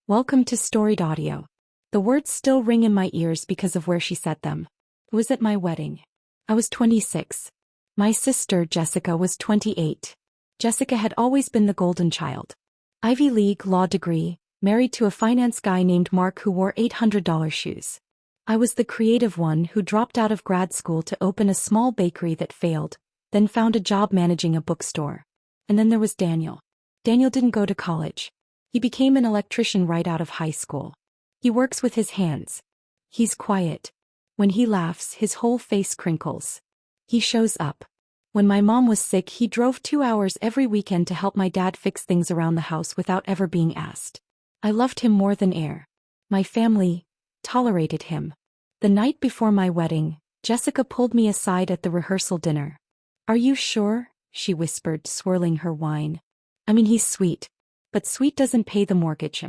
Welcome to Storied Audio. The words still ring in my ears because of where she said them. It was at my wedding. I was 26. My sister, Jessica, was 28. Jessica had always been the golden child. Ivy League law degree, married to a finance guy named Mark who wore $800 shoes. I was the creative one who dropped out of grad school to open a small bakery that failed, then found a job managing a bookstore. And then there was Daniel. Daniel didn't go to college. He became an electrician right out of high school. He works with his hands. He's quiet. When he laughs, his whole face crinkles. He shows up. When my mom was sick, he drove 2 hours every weekend to help my dad fix things around the house without ever being asked. I loved him more than air. My family tolerated him. The night before my wedding, Jessica pulled me aside at the rehearsal dinner. "Are you sure?" she whispered, swirling her wine. "I mean, he's sweet. But sweet doesn't pay the mortgage.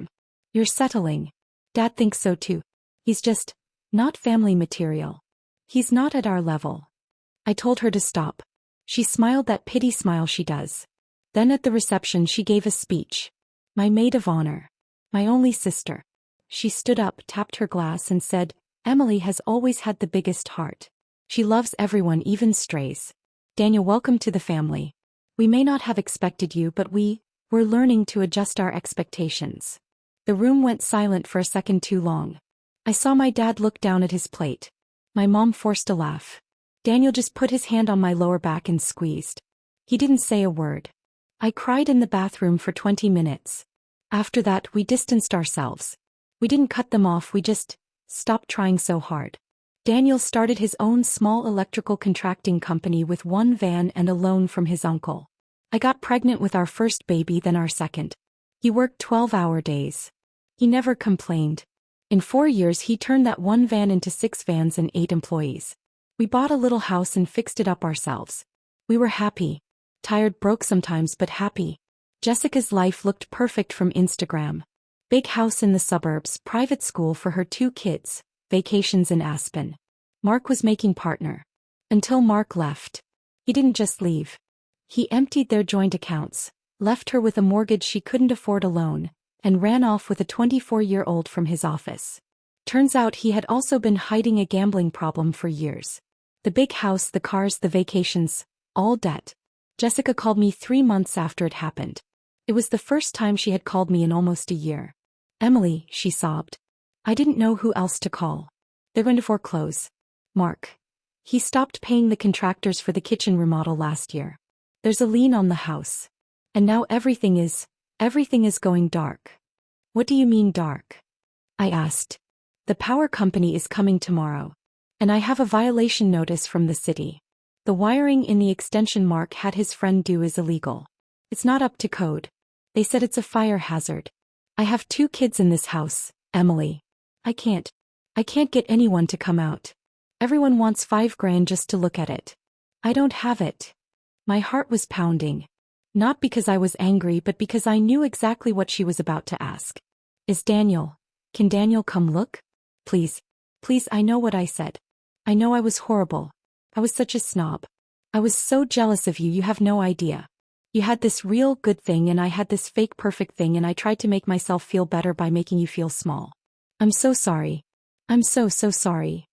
You're settling. Dad thinks so too. He's just not family material. He's not at our level." I told her to stop. She smiled that pity smile she does. Then at the reception she gave a speech. My maid of honor. My only sister. She stood up, tapped her glass and said, "Emily has always had the biggest heart. She loves everyone, even strays. Daniel, welcome to the family. We may not have expected you, but we're learning to adjust our expectations." The room went silent for a second too long. I saw my dad look down at his plate. My mom forced a laugh. Daniel just put his hand on my lower back and squeezed. He didn't say a word. I cried in the bathroom for 20 minutes. After that, we distanced ourselves. We didn't cut them off, we just stopped trying so hard. Daniel started his own small electrical contracting company with one van and a loan from his uncle. I got pregnant with our first baby, then our second. He worked 12-hour days. He never complained. In 4 years he turned that one van into 6 vans and 8 employees. We bought a little house and fixed it up ourselves. We were happy. Tired, broke sometimes, but happy. Jessica's life looked perfect from Instagram. Big house in the suburbs, private school for her 2 kids, vacations in Aspen. Mark was making partner. Until Mark left. He didn't just leave. He emptied their joint accounts, left her with a mortgage she couldn't afford alone, and ran off with a 24-year-old from his office. Turns out he had also been hiding a gambling problem for years. The big house, the cars, the vacations, all debt. Jessica called me 3 months after it happened. It was the first time she had called me in almost a year. "Emily," she sobbed. "I didn't know who else to call. They're going to foreclose. Mark. He stopped paying the contractors for the kitchen remodel last year. There's a lien on the house. And now everything is going dark." "What do you mean dark?" I asked. "The power company is coming tomorrow. And I have a violation notice from the city. The wiring in the extension Mark had his friend do is illegal. It's not up to code. They said it's a fire hazard. I have 2 kids in this house, Emily. I can't get anyone to come out. Everyone wants $5,000 just to look at it. I don't have it." My heart was pounding. Not because I was angry, but because I knew exactly what she was about to ask. Can Daniel come look? Please. Please, I know what I said. I know I was horrible. I was such a snob. I was so jealous of you, you have no idea. You had this real good thing and I had this fake perfect thing, and I tried to make myself feel better by making you feel small. I'm so sorry. I'm so sorry."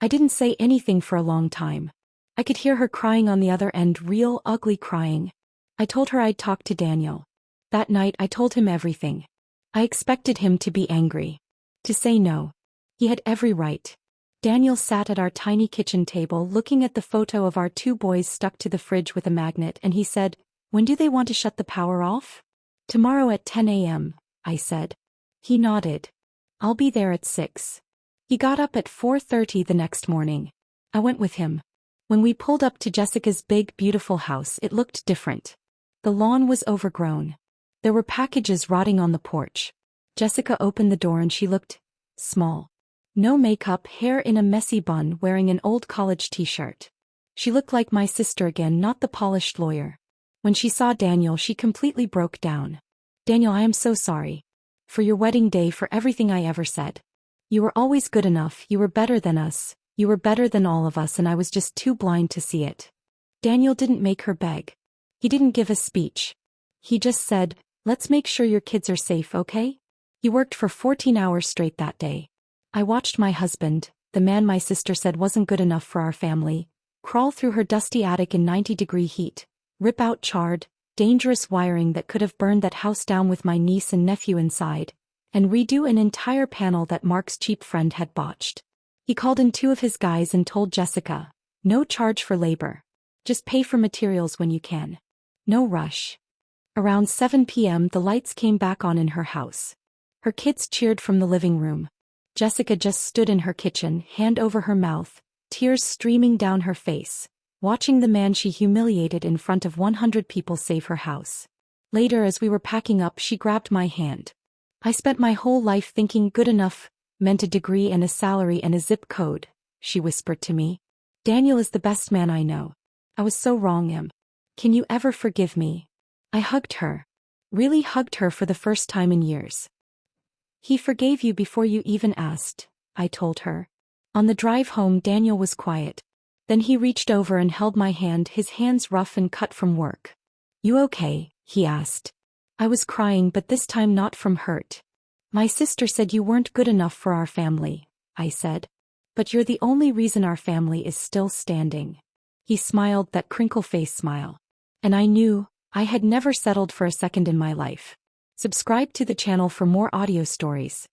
I didn't say anything for a long time. I could hear her crying on the other end, real ugly crying. I told her I'd talk to Daniel. That night I told him everything. I expected him to be angry. To say no. He had every right. Daniel sat at our tiny kitchen table looking at the photo of our 2 boys stuck to the fridge with a magnet, and he said, "When do they want to shut the power off?" "Tomorrow at 10 a.m., I said. He nodded. "I'll be there at 6. He got up at 4:30 the next morning. I went with him. When we pulled up to Jessica's big, beautiful house, it looked different. The lawn was overgrown. There were packages rotting on the porch. Jessica opened the door and she looked small. No makeup, hair in a messy bun, wearing an old college t-shirt. She looked like my sister again, not the polished lawyer. When she saw Daniel, she completely broke down. "Daniel, I am so sorry. For your wedding day, for everything I ever said. You were always good enough, you were better than us. You were better than all of us, and I was just too blind to see it." Daniel didn't make her beg. He didn't give a speech. He just said, "Let's make sure your kids are safe, okay? He worked for 14 hours straight that day. I watched my husband, the man my sister said wasn't good enough for our family, crawl through her dusty attic in 90-degree heat, rip out charred, dangerous wiring that could have burned that house down with my niece and nephew inside, and redo an entire panel that Mark's cheap friend had botched. He called in 2 of his guys and told Jessica, "No charge for labor. Just pay for materials when you can. No rush." Around 7 p.m. the lights came back on in her house. Her kids cheered from the living room. Jessica just stood in her kitchen, hand over her mouth, tears streaming down her face, watching the man she humiliated in front of 100 people save her house. Later, as we were packing up, she grabbed my hand. "I spent my whole life thinking good enough meant a degree and a salary and a zip code," she whispered to me. "Daniel is the best man I know. I was so wrong, Em. Can you ever forgive me?" I hugged her. Really hugged her for the first time in years. "He forgave you before you even asked," I told her. On the drive home, Daniel was quiet. Then he reached over and held my hand, his hands rough and cut from work. "You okay?" he asked. I was crying, but this time not from hurt. "My sister said you weren't good enough for our family," I said. "But you're the only reason our family is still standing." He smiled, that crinkle face smile. And I knew I had never settled for a second in my life. Subscribe to the channel for more audio stories.